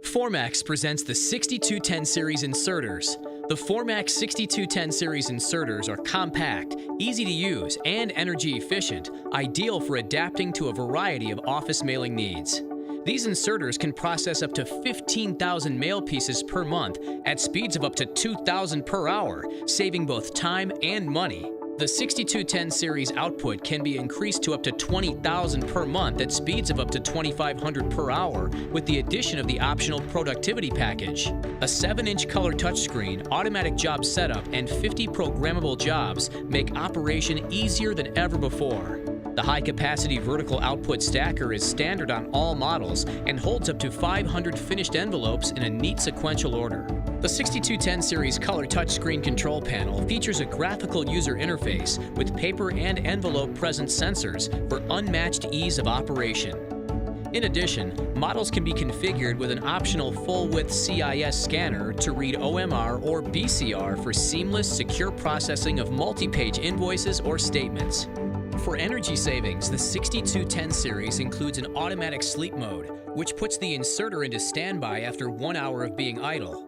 Formax presents the 6210 series inserters. The Formax 6210 series inserters are compact, easy to use, and energy efficient, ideal for adapting to a variety of office mailing needs. These inserters can process up to 15,000 mail pieces per month at speeds of up to 2,000 per hour, saving both time and money. The 6210 series output can be increased to up to 20,000 per month at speeds of up to 2,500 per hour with the addition of the optional productivity package. A 7-inch color touchscreen, automatic job setup, and 50 programmable jobs make operation easier than ever before. The high-capacity vertical output stacker is standard on all models and holds up to 500 finished envelopes in a neat sequential order. The 6210 series color touchscreen control panel features a graphical user interface with paper and envelope present sensors for unmatched ease of operation. In addition, models can be configured with an optional full-width CIS scanner to read OMR or BCR for seamless, secure processing of multi-page invoices or statements. For energy savings, the 6210 series includes an automatic sleep mode, which puts the inserter into standby after 1 hour of being idle.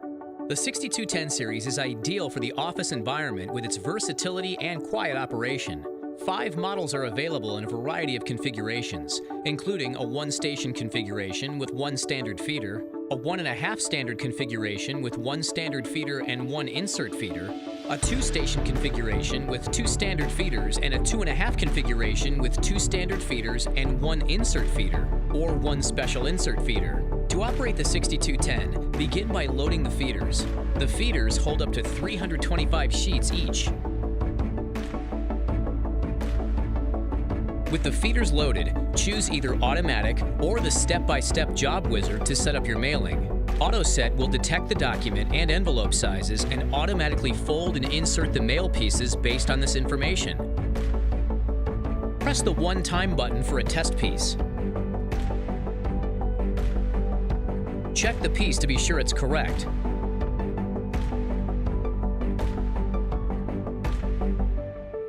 The 6210 series is ideal for the office environment with its versatility and quiet operation. 5 models are available in a variety of configurations, including a 1-station configuration with 1 standard feeder, a 1.5 standard configuration with 1 standard feeder and 1 insert feeder, a 2-station configuration with 2 standard feeders and a 2.5 configuration with 2 standard feeders and 1 insert feeder, or 1 special insert feeder. To operate the 6210, begin by loading the feeders. The feeders hold up to 325 sheets each. With the feeders loaded, choose either automatic or the step-by-step job wizard to set up your mailing. AutoSet will detect the document and envelope sizes and automatically fold and insert the mail pieces based on this information. Press the One Time button for a test piece. Check the piece to be sure it's correct.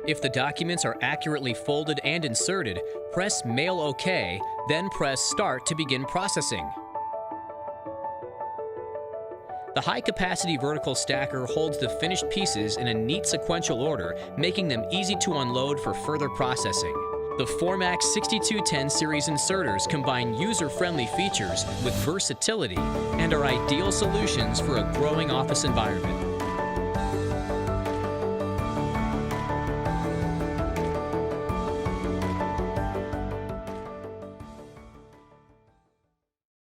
If the documents are accurately folded and inserted, press Mail OK, then press Start to begin processing. The high-capacity vertical stacker holds the finished pieces in a neat sequential order, making them easy to unload for further processing. The Formax 6210 series inserters combine user-friendly features with versatility and are ideal solutions for a growing office environment.